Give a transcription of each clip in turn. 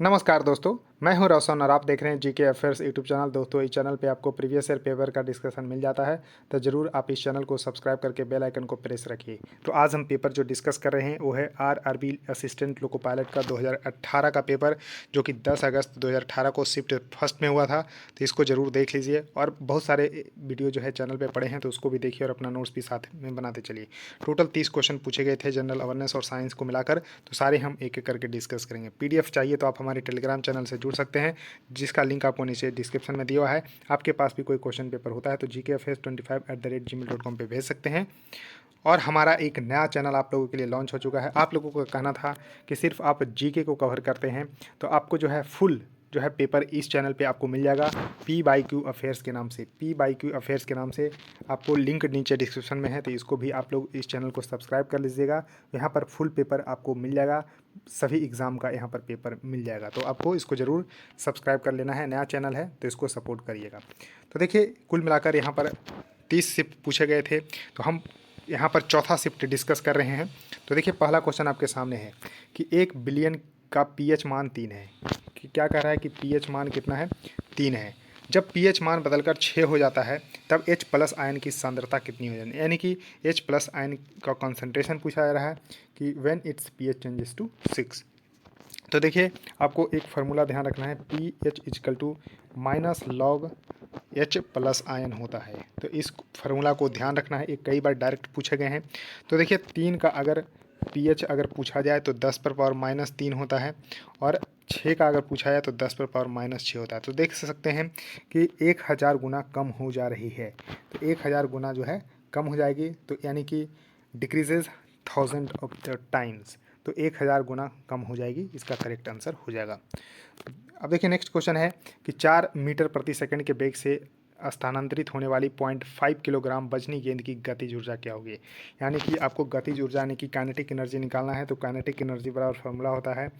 नमस्कार दोस्तों, मैं हूं रोशन और आप देख रहे हैं जीके अफेयर्स यूट्यूब चैनल। दोस्तों, इस चैनल पे आपको प्रीवियस ईयर पेपर का डिस्कशन मिल जाता है, तो ज़रूर आप इस चैनल को सब्सक्राइब करके बेल आइकन को प्रेस रखिए। तो आज हम पेपर जो डिस्कस कर रहे हैं वो है आरआरबी असिस्टेंट लोको पायलट का 2018 का पेपर, जो कि 10 अगस्त 2018 को शिफ्ट फर्स्ट में हुआ था। तो इसको ज़रूर देख लीजिए और बहुत सारे वीडियो जो है चैनल पर पड़े हैं, तो उसको भी देखिए और अपना नोट्स भी साथ में बनाते चलिए। टोटल 30 क्वेश्चन पूछे गए थे जनरल अवेयरनेस और साइंस को मिलाकर, तो सारे हम एक एक करके डिस्कस करेंगे। पीडीएफ चाहिए तो आप हमारे टेलीग्राम चैनल से जुड़ सकते हैं, जिसका लिंक आपको नीचे डिस्क्रिप्शन में दिया हुआ है। आपके पास भी कोई क्वेश्चन पेपर होता है तो gkfs25@gmail.com पे भेज सकते हैं। और हमारा एक नया चैनल आप लोगों के लिए लॉन्च हो चुका है। आप लोगों को कहना था कि सिर्फ आप जीके को कवर करते हैं, तो आपको जो है फुल जो है पेपर इस चैनल पे आपको मिल जाएगा पी बाई क्यू अफेयर्स के नाम से। पी बाई क्यू अफेयर्स के नाम से आपको लिंक नीचे डिस्क्रिप्शन में है, तो इसको भी आप लोग इस चैनल को सब्सक्राइब कर लीजिएगा। यहाँ पर फुल पेपर आपको मिल जाएगा, सभी एग्ज़ाम का यहाँ पर पेपर मिल जाएगा, तो आपको इसको ज़रूर सब्सक्राइब कर लेना है। नया चैनल है तो इसको सपोर्ट करिएगा। तो देखिए, कुल मिलाकर यहाँ पर 30 शिफ्ट पूछे गए थे, तो हम यहाँ पर चौथा शिफ्ट डिस्कस कर रहे हैं। तो देखिए, पहला क्वेश्चन आपके सामने है कि 1 बिलियन का पीएच मान 3 है। कि क्या कह रहा है कि पीएच मान कितना है? 3 है। जब पीएच मान बदलकर 6 हो जाता है तब H प्लस आयन की सांद्रता कितनी हो जाती है? यानी कि H प्लस आयन का कॉन्सेंट्रेशन पूछा जा रहा है कि when its pH changes to 6। तो देखिए, आपको एक फार्मूला ध्यान रखना है, P H equal to minus log H plus ion होता है। तो इस फार्मूला को ध्यान रखना है, ये कई बार डायरेक्ट पूछे गए हैं। तो देखिए, 3 का अगर पीएच अगर पूछा जाए तो 10 पर पावर माइनस 3 होता है, और 6 का अगर पूछा जाए तो 10 पर पावर माइनस 6 होता है। तो देख सकते हैं कि 1000 गुना कम हो जा रही है। तो 1000 गुना जो है कम हो जाएगी, तो यानी कि डिक्रीजेज 1000 ऑफ द टाइम्स। तो 1000 गुना कम हो जाएगी, इसका करेक्ट आंसर हो जाएगा। अब देखिए, नेक्स्ट क्वेश्चन है कि 4 मीटर प्रति सेकंड के वेग से स्थानांतरित होने वाली 0.5 किलोग्राम वजनी गेंद की गतिज ऊर्जा क्या होगी? यानी कि आपको गतिज ऊर्जा यानी कि काइनेटिक एनर्जी निकालना है। तो काइनेटिक एनर्जी बराबर फार्मूला होता है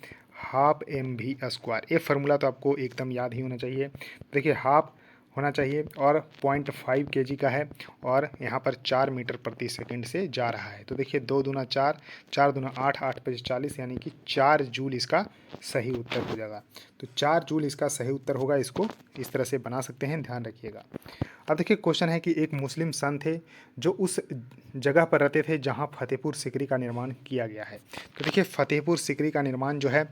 हाफ एम वी स्क्वायर। ये फार्मूला तो आपको एकदम याद ही होना चाहिए। देखिए, हाफ होना चाहिए और 0.5 केजी का है, और यहाँ पर 4 मीटर प्रति सेकंड से जा रहा है। तो देखिए, 2 दूना 4, 4 दूना 8, 8 पचे 40, यानी कि 4 जूल इसका सही उत्तर हो जाएगा। तो 4 जूल इसका सही उत्तर होगा। इसको इस तरह से बना सकते हैं, ध्यान रखिएगा। अब देखिए, क्वेश्चन है कि एक मुस्लिम संत थे जो उस जगह पर रहते थे जहाँ फतेहपुर सिकरी का निर्माण किया गया है। तो देखिए, फतेहपुर सिकरी का निर्माण जो है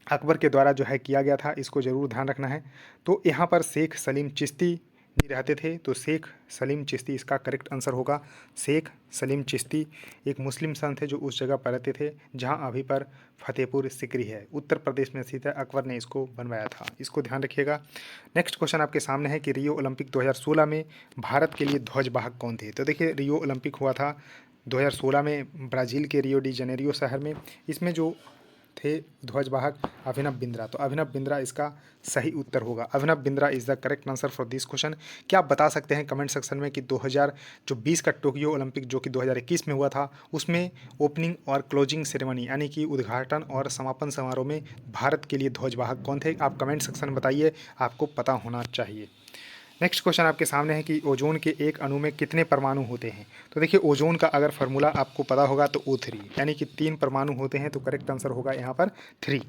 अकबर के द्वारा जो है किया गया था, इसको ज़रूर ध्यान रखना है। तो यहाँ पर शेख सलीम चिश्ती जी रहते थे, तो शेख सलीम चिश्ती इसका करेक्ट आंसर होगा। शेख सलीम चिश्ती एक मुस्लिम संत थे जो उस जगह पर रहते थे जहाँ अभी पर फतेहपुर सिकरी है, उत्तर प्रदेश में स्थित है। अकबर ने इसको बनवाया था, इसको ध्यान रखिएगा। नेक्स्ट क्वेश्चन आपके सामने है कि रियो ओलंपिक 2016 में भारत के लिए ध्वजवाहक कौन थे? तो देखिए, रियो ओलंपिक हुआ था 2016 में ब्राज़ील के रियो डी जनेरियो शहर में। इसमें जो थे ध्वजवाहक अभिनव बिंद्रा, तो अभिनव बिंद्रा इसका सही उत्तर होगा। Abhinav Bindra is the correct answer for this question. क्या आप बता सकते हैं कमेंट सेक्शन में कि 2020 का टोक्यो ओलंपिक जो कि 2021 में हुआ था, उसमें ओपनिंग और क्लोजिंग सेरेमनी यानी कि उद्घाटन और समापन समारोह में भारत के लिए ध्वजवाहक कौन थे? आप कमेंट सेक्शन में बताइए, आपको पता होना चाहिए। नेक्स्ट क्वेश्चन आपके सामने है कि ओजोन के एक अणु में कितने परमाणु होते हैं? तो देखिए, ओजोन का अगर फार्मूला आपको पता होगा तो O3, यानी कि 3 परमाणु होते हैं। तो करेक्ट आंसर होगा यहाँ पर 3,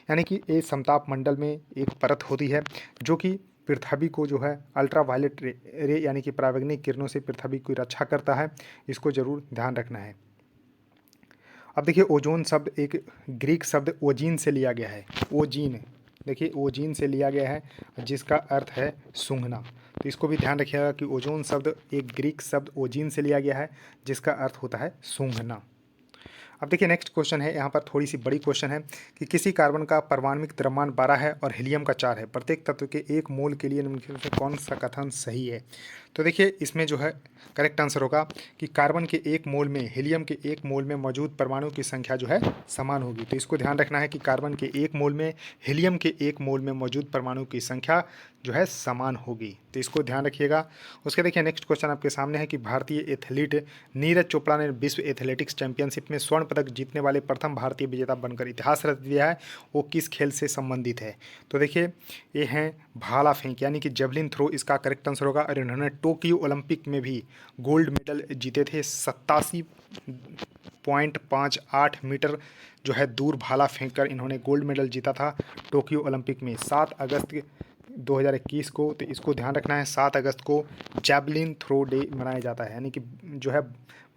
यानी कि ये समताप मंडल में एक परत होती है जो कि पृथ्वी को जो है अल्ट्रा वायलेट रे यानी कि परावैंगनिक किरणों से पृथ्वी की रक्षा करता है। इसको ज़रूर ध्यान रखना है। अब देखिए, ओजोन शब्द एक ग्रीक शब्द ओजीन से लिया गया है। ओजीन, देखिए, ओजीन से लिया गया है जिसका अर्थ है सूंघना। तो इसको भी ध्यान रखिएगा कि ओजोन शब्द एक ग्रीक शब्द ओजीन से लिया गया है जिसका अर्थ होता है सूंघना। अब देखिए, नेक्स्ट क्वेश्चन है, यहाँ पर थोड़ी सी बड़ी क्वेश्चन है कि किसी कार्बन का परमाणविक द्रव्यमान 12 है और हीलियम का 4 है। प्रत्येक तत्व के 1 मोल के लिए निम्नलिखित में से कौन सा कथन सही है? तो देखिए, इसमें जो है करेक्ट आंसर होगा कि कार्बन के 1 मोल में हीलियम के 1 मोल में मौजूद परमाणु की संख्या जो है समान होगी। तो इसको ध्यान रखना है कि कार्बन के 1 मोल में हीलियम के 1 मोल में मौजूद परमाणु की संख्या जो है समान होगी। तो इसको ध्यान रखिएगा। उसके देखिए, नेक्स्ट क्वेश्चन आपके सामने है कि भारतीय एथलीट नीरज चोपड़ा ने विश्व एथलेटिक्स चैंपियनशिप में स्वर्ण पदक जीतने वाले प्रथम भारतीय विजेता बनकर इतिहास रच दिया है। वो किस खेल से संबंधित है? तो देखिए, ये हैं भाला फेंक यानी कि जेवलिन थ्रो, इसका करेक्ट आंसर होगा। और इन्होंने टोक्यो ओलंपिक में भी गोल्ड मेडल जीते थे 87 0.58 मीटर जो है दूर भाला फेंककर इन्होंने गोल्ड मेडल जीता था टोक्यो ओलंपिक में 7 अगस्त 2021 को। तो इसको ध्यान रखना है, 7 अगस्त को जैवलिन थ्रो डे मनाया जाता है, यानी कि जो है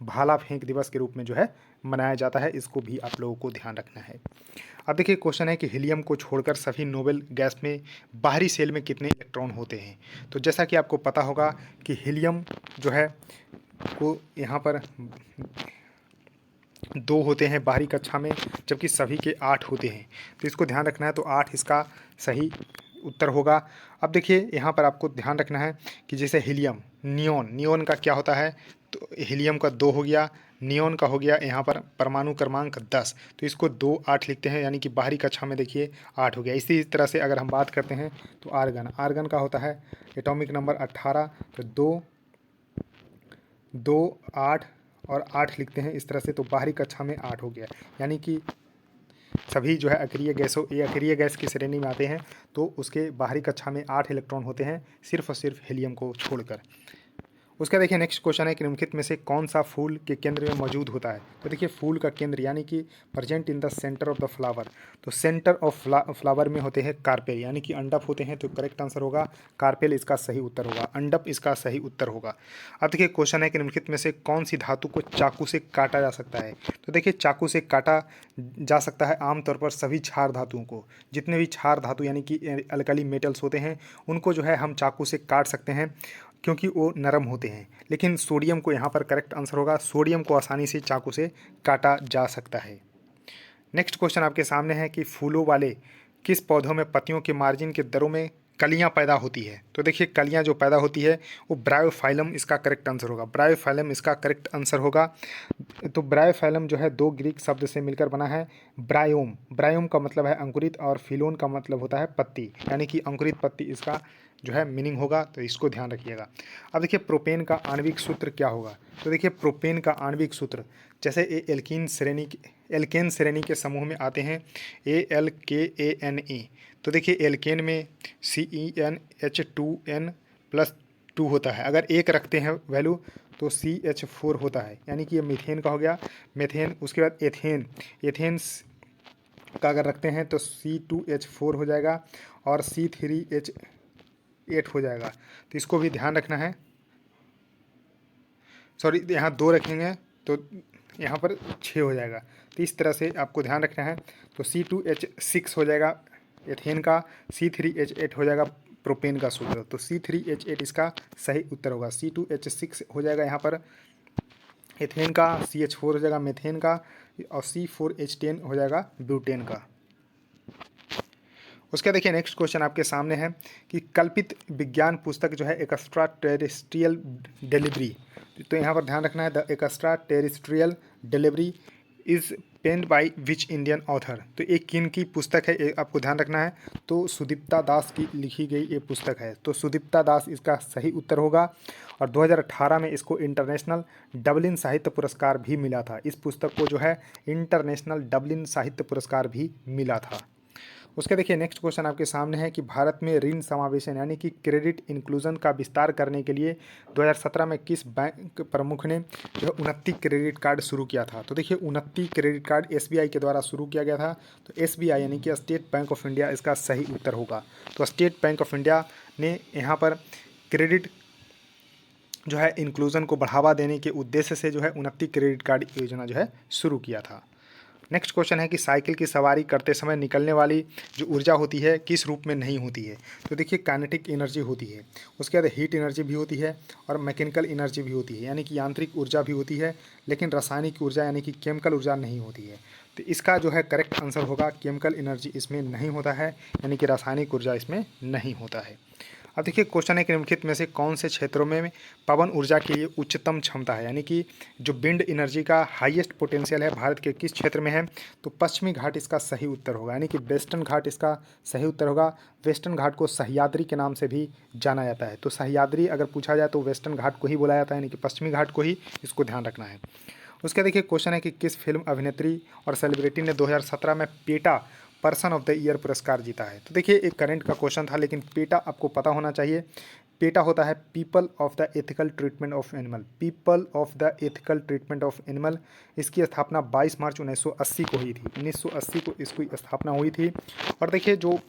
भाला फेंक दिवस के रूप में जो है मनाया जाता है। इसको भी आप लोगों को ध्यान रखना है। अब देखिए क्वेश्चन है कि हीलियम को छोड़कर सभी नोबेल गैस में बाहरी शेल में कितने इलेक्ट्रॉन होते हैं। तो जैसा कि आपको पता होगा कि हीलियम जो है को यहाँ पर 2 होते हैं बाहरी कक्षा में, जबकि सभी के 8 होते हैं। तो इसको ध्यान रखना है, तो 8 इसका सही उत्तर होगा। अब देखिए यहाँ पर आपको ध्यान रखना है कि जैसे हीलियम, नियोन का क्या होता है, तो हीलियम का 2 हो गया, नियोन का हो गया यहाँ पर परमाणु क्रमांक 10, तो इसको 2 8 लिखते हैं, यानी कि बाहरी कक्षा में देखिए 8 हो गया। इसी तरह से अगर हम बात करते हैं तो आर्गन का होता है एटॉमिक नंबर 18, तो 2 8 और 8 लिखते हैं इस तरह से, तो बाहरी कक्षा में 8 हो गया। यानी कि सभी जो है अक्रिय गैसों, ये अक्रिय गैस की श्रेणी में आते हैं, तो उसके बाहरी कक्षा में 8 इलेक्ट्रॉन होते हैं, सिर्फ और सिर्फ हीलियम को छोड़कर। उसका देखिए नेक्स्ट क्वेश्चन है कि निम्नलिखित में से कौन सा फूल के केंद्र में मौजूद होता है। तो देखिए फूल का केंद्र यानी कि present in the centre of the flower, तो सेंटर ऑफ फ्लावर में होते हैं कार्पेल, यानी कि अंडप होते हैं। तो करेक्ट आंसर होगा कार्पेल, इसका सही उत्तर होगा, अंडप इसका सही उत्तर होगा। अब देखिए क्वेश्चन है कि निम्नलिखित में से कौन सी धातु को चाकू से काटा जा सकता है। तो देखिए चाकू से काटा जा सकता है आमतौर पर सभी क्षार धातुओं को, जितने भी क्षार धातु यानी कि अल्कली मेटल्स होते हैं उनको जो है हम चाकू से काट सकते हैं, क्योंकि वो नरम होते हैं। लेकिन सोडियम को यहाँ पर करेक्ट आंसर होगा, सोडियम को आसानी से चाकू से काटा जा सकता है। नेक्स्ट क्वेश्चन आपके सामने है कि फूलों वाले किस पौधों में पत्तियों के मार्जिन के दरों में कलियां पैदा होती है। तो देखिए कलियां जो पैदा होती है वो ब्रायोफाइलम इसका करेक्ट आंसर होगा, ब्रायोफाइलम इसका करेक्ट आंसर होगा। तो ब्रायोफाइलम जो है 2 ग्रीक शब्द से मिलकर बना है, ब्रायोम का मतलब है अंकुरित और फिलोन का मतलब होता है पत्ती, यानी कि अंकुरित पत्ती इसका जो है मीनिंग होगा, तो इसको ध्यान रखिएगा। अब देखिए प्रोपेन का आणविक सूत्र क्या होगा। तो देखिए प्रोपेन का आणविक सूत्र, जैसे ये एल्केन श्रेणी के समूह में आते हैं, ALKANE, तो देखिए एल्केन में CnH2n+2 होता है। अगर एक रखते हैं वैल्यू तो CH4 होता है, यानी कि ये मीथेन का हो गया, मीथेन। उसके बाद एथेन का अगर रखते हैं तो C2H4 हो जाएगा और C3H8 हो जाएगा। तो इसको भी ध्यान रखना है, सॉरी यहाँ 2 रखेंगे तो यहाँ पर 6 हो जाएगा। तो इस तरह से आपको ध्यान रखना है। तो C2H6 हो जाएगा एथेन का, C3H8 हो जाएगा प्रोपेन का सूत्र, तो C3H8 इसका सही उत्तर होगा। C2H6 हो जाएगा यहाँ पर एथेन का, CH4 हो जाएगा मेथेन का और C4H10 हो जाएगा ब्यूटेन का। उसका देखिए नेक्स्ट क्वेश्चन आपके सामने है कि कल्पित विज्ञान पुस्तक जो है एक्स्ट्रा टेरेस्ट्रियल डिलीवरी, तो यहाँ पर ध्यान रखना है the extra terrestrial delivery is penned by which Indian author. तो एक किन की पुस्तक है ये आपको ध्यान रखना है, तो सुदीप्ता दास की लिखी गई ये पुस्तक है, तो सुदीप्ता दास इसका सही उत्तर होगा। और 2018 में इसको इंटरनेशनल डबलिन साहित्य पुरस्कार भी मिला था। इस पुस्तक को जो है इंटरनेशनल डबलिन साहित्य पुरस्कार भी मिला था। उसके देखिए नेक्स्ट क्वेश्चन आपके सामने है कि भारत में ऋण समावेशन यानी कि क्रेडिट इंक्लूजन का विस्तार करने के लिए 2017 में किस बैंक प्रमुख ने जो है 29 क्रेडिट कार्ड शुरू किया था। तो देखिए 29 क्रेडिट कार्ड SBI के द्वारा शुरू किया गया था। तो SBI यानी कि स्टेट बैंक ऑफ इंडिया इसका सही उत्तर होगा। तो स्टेट बैंक ऑफ इंडिया ने यहाँ पर क्रेडिट जो है इंक्लूजन को बढ़ावा देने के उद्देश्य से जो है 29 क्रेडिट कार्ड योजना जो है शुरू किया था। नेक्स्ट क्वेश्चन है कि साइकिल की सवारी करते समय निकलने वाली जो ऊर्जा होती है किस रूप में नहीं होती है। तो देखिए काइनेटिक एनर्जी होती है, उसके बाद हीट एनर्जी भी होती है और मैकेनिकल एनर्जी भी होती है, यानी कि यांत्रिक ऊर्जा भी होती है, लेकिन रासायनिक ऊर्जा यानी कि केमिकल ऊर्जा नहीं होती है। तो इसका जो है करेक्ट आंसर होगा केमिकल एनर्जी इसमें नहीं होता है, यानी कि रासायनिक ऊर्जा इसमें नहीं होता है। अब देखिए क्वेश्चन है कि निम्नलिखित में से कौन से क्षेत्रों में पवन ऊर्जा के लिए उच्चतम क्षमता है, यानी कि जो विंड एनर्जी का हाईएस्ट पोटेंशियल है भारत के किस क्षेत्र में है। तो पश्चिमी घाट इसका सही उत्तर होगा, यानी कि वेस्टर्न घाट इसका सही उत्तर होगा। वेस्टर्न घाट को सह्याद्री के नाम से भी जाना जाता है। तो सह्याद्री अगर पूछा जाए तो वेस्टर्न घाट को ही बोला जाता है, यानी कि पश्चिमी घाट को ही, इसको ध्यान रखना है। उसके देखिए क्वेश्चन है कि किस फिल्म अभिनेत्री और सेलिब्रिटी ने 2017 में PETA person of the year पुरस्कार जीता है। तो देखिए एक करंट का क्वेश्चन था, लेकिन पेटा आपको पता होना चाहिए। पेटा होता है people of the ethical treatment of animal, people of the ethical treatment of animal. इसकी स्थापना 22 मार्च 1980 को हुई थी, 1980 को इसकी स्थापना हुई थी। और देखिए जो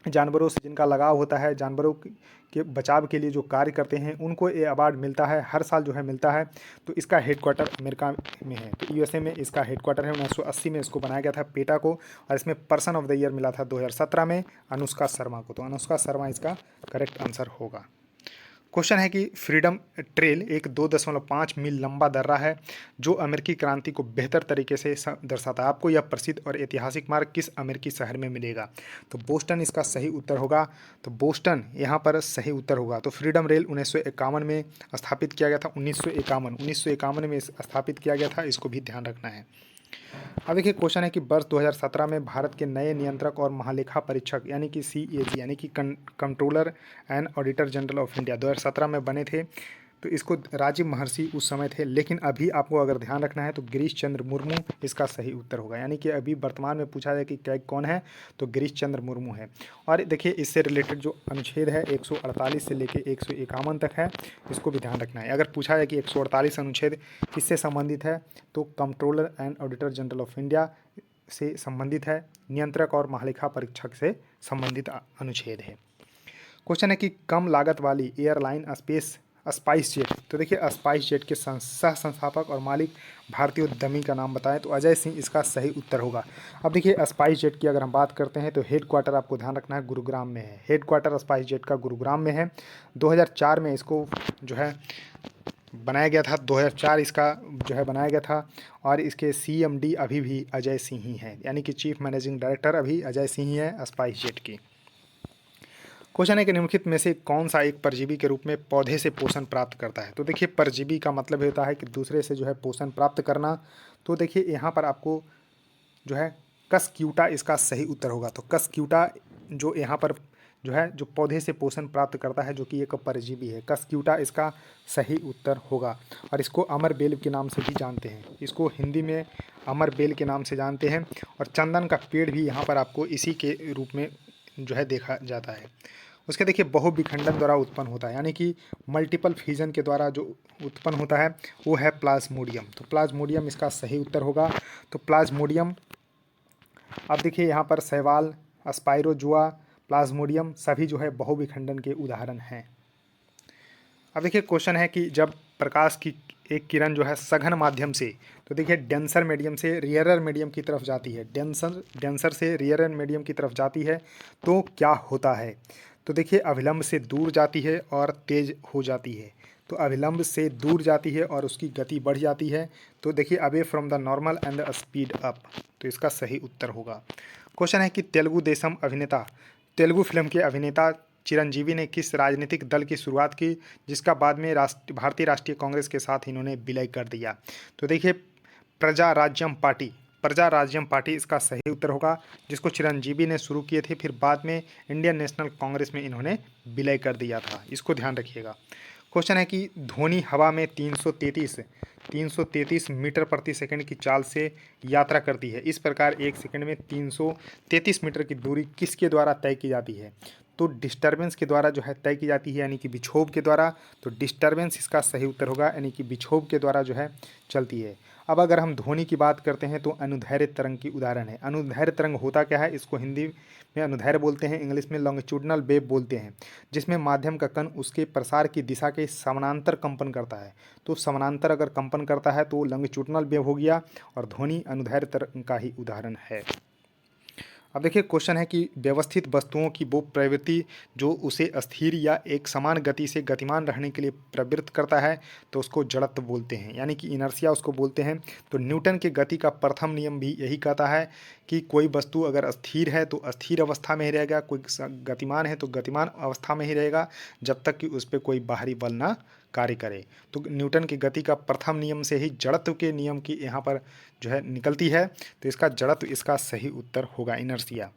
जानवरों से जिनका लगाव होता है, जानवरों के बचाव के लिए जो कार्य करते हैं, उनको ये अवार्ड मिलता है, हर साल जो है मिलता है। तो इसका हेडक्वार्टर अमेरिका में है, तो यूएसए में इसका हेडक्वार्टर है। 1980 में इसको बनाया गया था पेटा को, और इसमें पर्सन ऑफ द ईयर मिला था 2017 में अनुष्का शर्मा को। तो अनुष्का शर्मा इसका करेक्ट आंसर होगा। क्वेश्चन है कि फ्रीडम ट्रेल एक 2.5 मील लंबा दर्रा है जो अमेरिकी क्रांति को बेहतर तरीके से दर्शाता है। आपको यह प्रसिद्ध और ऐतिहासिक मार्ग किस अमेरिकी शहर में मिलेगा? तो बोस्टन इसका सही उत्तर होगा। तो बोस्टन यहाँ पर सही उत्तर होगा। तो फ्रीडम रेल 1951 में स्थापित किया गया था, 1951 में स्थापित किया गया था, इसको भी ध्यान रखना है। अब देखिए क्वेश्चन है कि वर्ष 2017 में भारत के नए नियंत्रक और महालेखा परीक्षक यानी कि CAG यानी कि controller and auditor general of India 2017 में बने थे। तो इसको राजीव महर्षि उस समय थे, लेकिन अभी आपको अगर ध्यान रखना है तो गिरीश चंद्र मुर्मू इसका सही उत्तर होगा। यानी कि अभी वर्तमान में पूछा जाए कि क्या कौन है, तो गिरीश चंद्र मुर्मू है। और देखिए इससे रिलेटेड जो अनुच्छेद है 148 से लेके 151 तक है, इसको भी ध्यान रखना है। अगर पूछा जाए कि 148 अनुच्छेद किससे संबंधित है, तो controller and auditor general of India से संबंधित है, नियंत्रक और महालेखा परीक्षक से संबंधित अनुच्छेद है। क्वेश्चन है कि कम लागत वाली एयरलाइन स्पाइस जेट। तो देखिए स्पाइस जेट के सह संस्थापक और मालिक भारतीय उद्यमी का नाम बताएं, तो अजय सिंह इसका सही उत्तर होगा। अब देखिए स्पाइस जेट की अगर हम बात करते हैं तो हेडक्वार्टर आपको ध्यान रखना है गुरुग्राम में है, हेडक्वार्टर स्पाइस जेट का गुरुग्राम में है। 2004 में इसको जो है बनाया गया था, 2004 इसका जो है बनाया गया था। और इसके CMD अभी भी अजय सिंह ही हैं, यानी कि चीफ मैनेजिंग डायरेक्टर अभी अजय सिंह ही है स्पाइस जेट की। क्वेश्चन है कि निम्नलिखित में से कौन सा एक परजीवी के रूप में पौधे से पोषण प्राप्त करता है? तो देखिए परजीवी का मतलब होता है कि दूसरे से जो है पोषण प्राप्त करना। तो देखिए यहाँ पर आपको जो है कसक्यूटा इसका सही उत्तर होगा। तो कसक्यूटा जो यहाँ पर जो है जो पौधे से पोषण प्राप्त करता है, जो कि एक परजीवी है, कसक्यूटा इसका सही उत्तर होगा। और इसको अमर बेल के नाम से भी जानते हैं, इसको हिंदी में अमर बेल के नाम से जानते हैं। और चंदन का पेड़ भी यहाँ पर आपको इसी के रूप में जो है देखा जाता है। उसके देखिए बहुविखंडन द्वारा उत्पन्न होता है, यानी कि मल्टीपल फ्यूजन के द्वारा जो उत्पन्न होता है वो है प्लाज्मोडियम। तो प्लाज्मोडियम इसका सही उत्तर होगा। तो प्लाज्मोडियम, अब देखिए यहाँ पर शैवाल, स्पाइरोजुआ, प्लाज्मोडियम सभी जो है बहुविखंडन के उदाहरण हैं। अब देखिए क्वेश्चन है कि जब प्रकाश की एक किरण जो है सघन माध्यम से, तो देखिए डेंसर मीडियम से रियरर मीडियम की तरफ जाती है, डेंसर से रियरर मीडियम की तरफ जाती है, तो क्या होता है? तो देखिए अभिलंब से दूर जाती है और तेज हो जाती है। तो अभिलंब से दूर जाती है और उसकी गति बढ़ जाती है। तो देखिए away from the normal and the speed up, तो इसका सही उत्तर होगा। क्वेश्चन है कि तेलुगु देशम अभिनेता, तेलुगु फिल्म के अभिनेता चिरंजीवी ने किस राजनीतिक दल की शुरुआत की जिसका बाद में भारतीय राष्ट्रीय कांग्रेस के साथ इन्होंने विलय कर दिया? तो देखिए प्रजा राज्यम पार्टी, प्रजा राज्यम पार्टी इसका सही उत्तर होगा, जिसको चिरंजीवी ने शुरू किए थे, फिर बाद में इंडियन नेशनल कांग्रेस में इन्होंने विलय कर दिया था, इसको ध्यान रखिएगा। क्वेश्चन है कि ध्वनि हवा में 333 मीटर प्रति सेकंड की चाल से यात्रा करती है। इस प्रकार एक सेकंड में 333 मीटर की दूरी किसके द्वारा तय की जाती है? तो डिस्टर्बेंस के द्वारा जो है तय की जाती है, यानी कि विक्षोभ के द्वारा। तो डिस्टर्बेंस इसका सही उत्तर होगा, यानी कि विक्षोभ के द्वारा जो है चलती है। अब अगर हम ध्वनि की बात करते हैं तो अनुदैर्ध्य तरंग की उदाहरण है। अनुदैर्ध्य तरंग होता क्या है? इसको हिंदी में अनुदैर्ध्य बोलते हैं, इंग्लिश में लॉन्गिट्यूडनल वेव बोलते हैं, जिसमें माध्यम का कण उसके प्रसार की दिशा के समानांतर कंपन करता है। तो समानांतर अगर कंपन करता है तो लॉन्गिट्यूडनल वेव हो गया, और ध्वनि अनुदैर्ध्य तरंग का ही उदाहरण है। अब देखिए क्वेश्चन है कि व्यवस्थित वस्तुओं की वो प्रवृत्ति जो उसे अस्थिर या एक समान गति से गतिमान रहने के लिए प्रवृत्त करता है, तो उसको जड़त्व बोलते हैं, यानी कि इनर्शिया उसको बोलते हैं। तो न्यूटन के गति का प्रथम नियम भी यही कहता है कि कोई वस्तु अगर स्थिर है तो स्थिर अवस्था में ही रहेगा, कोई गतिमान है तो गतिमान अवस्था में ही रहेगा, जब तक कि उस पर कोई बाहरी बल ना कार्य करे। तो न्यूटन की गति का प्रथम नियम से ही जड़त्व के नियम की यहाँ पर जो है निकलती है, तो इसका जड़त्व इसका सही उत्तर होगा, इनर्शिया।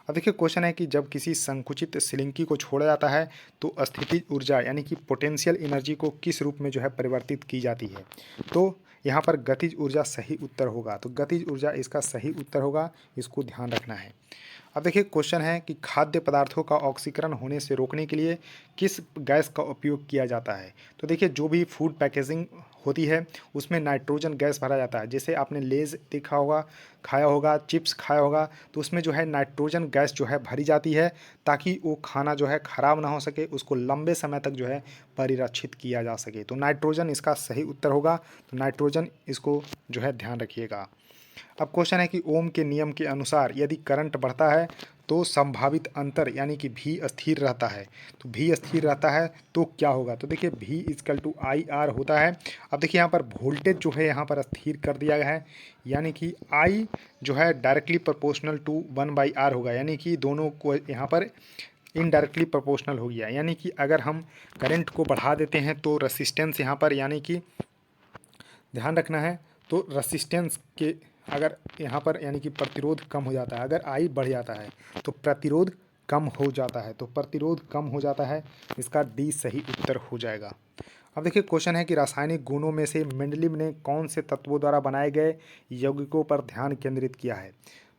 अब देखिए क्वेश्चन है कि जब किसी संकुचित सिलिंकी को छोड़ा जाता है तो स्थितिज ऊर्जा यानी कि पोटेंशियल एनर्जी को किस रूप में जो है परिवर्तित की जाती है? तो यहाँ पर गतिज ऊर्जा सही उत्तर होगा। तो गतिज ऊर्जा इसका सही उत्तर होगा, इसको ध्यान रखना है। अब देखिए क्वेश्चन है कि खाद्य पदार्थों का ऑक्सीकरण होने से रोकने के लिए किस गैस का उपयोग किया जाता है। तो देखिए जो भी फूड पैकेजिंग होती है उसमें नाइट्रोजन गैस भरा जाता है। जैसे आपने लेज़ देखा होगा, खाया होगा, चिप्स खाया होगा, तो उसमें जो है नाइट्रोजन गैस जो है भरी जाती है ताकि वो खाना जो है ख़राब ना हो सके, उसको लंबे समय तक जो है परिरक्षित किया जा सके। तो नाइट्रोजन इसका सही उत्तर होगा। तो नाइट्रोजन इसको जो है ध्यान रखिएगा। अब क्वेश्चन है कि ओम के नियम के अनुसार यदि करंट बढ़ता है तो संभावित अंतर यानी कि भी स्थिर रहता है। तो भी स्थिर रहता है तो क्या होगा। तो देखिए भी इजकल टू आई आर होता है। अब देखिए यहाँ पर वोल्टेज जो है यहाँ पर स्थिर कर दिया गया है, यानी कि आई जो है डायरेक्टली प्रोपोर्शनल टू 1/r होगा, यानी कि दोनों को यहाँ पर इनडायरेक्टली प्रोपोर्शनल हो गया। यानी कि अगर हम करंट को बढ़ा देते हैं तो रेसिस्टेंस यहाँ पर यानी कि ध्यान रखना है, तो रेसिस्टेंस के अगर यहाँ पर यानी कि प्रतिरोध कम हो जाता है। अगर आई बढ़ जाता है तो प्रतिरोध कम हो जाता है, तो प्रतिरोध कम हो जाता है। इसका डी सही उत्तर हो जाएगा। अब देखिए क्वेश्चन है कि रासायनिक गुणों में से मेंडलीव ने कौन से तत्वों द्वारा बनाए गए यौगिकों पर ध्यान केंद्रित किया है।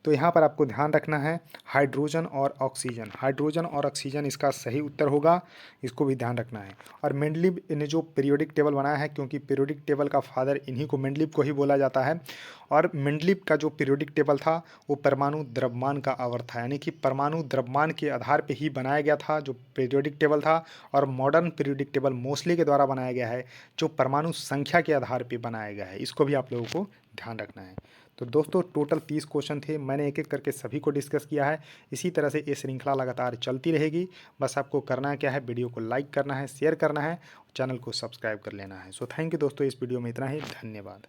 तो यहाँ पर आपको ध्यान रखना है हाइड्रोजन और ऑक्सीजन। हाइड्रोजन और ऑक्सीजन इसका सही उत्तर होगा, इसको भी ध्यान रखना है। और मेंडलीव ने जो पीरियोडिक टेबल बनाया है, क्योंकि पीरियोडिक टेबल का फादर इन्हीं को मेंडलीव को ही बोला जाता है। और मेंडलीव का जो पीरियोडिक टेबल था वो परमाणु द्रव्यमान का आवर्त था, यानी कि परमाणु द्रव्यमान के आधार पर ही बनाया गया था जो पीरियोडिक टेबल था। और मॉडर्न पीरियोडिक टेबल मोस्टली के द्वारा बनाया गया है जो परमाणु संख्या के आधार पर बनाया गया है। इसको भी आप लोगों को ध्यान रखना है। तो दोस्तों टोटल 30 क्वेश्चन थे, मैंने एक एक करके सभी को डिस्कस किया है। इसी तरह से ये श्रृंखला लगातार चलती रहेगी। बस आपको करना क्या है, वीडियो को लाइक करना है, शेयर करना है, चैनल को सब्सक्राइब कर लेना है। सो थैंक यू दोस्तों, इस वीडियो में इतना ही। धन्यवाद।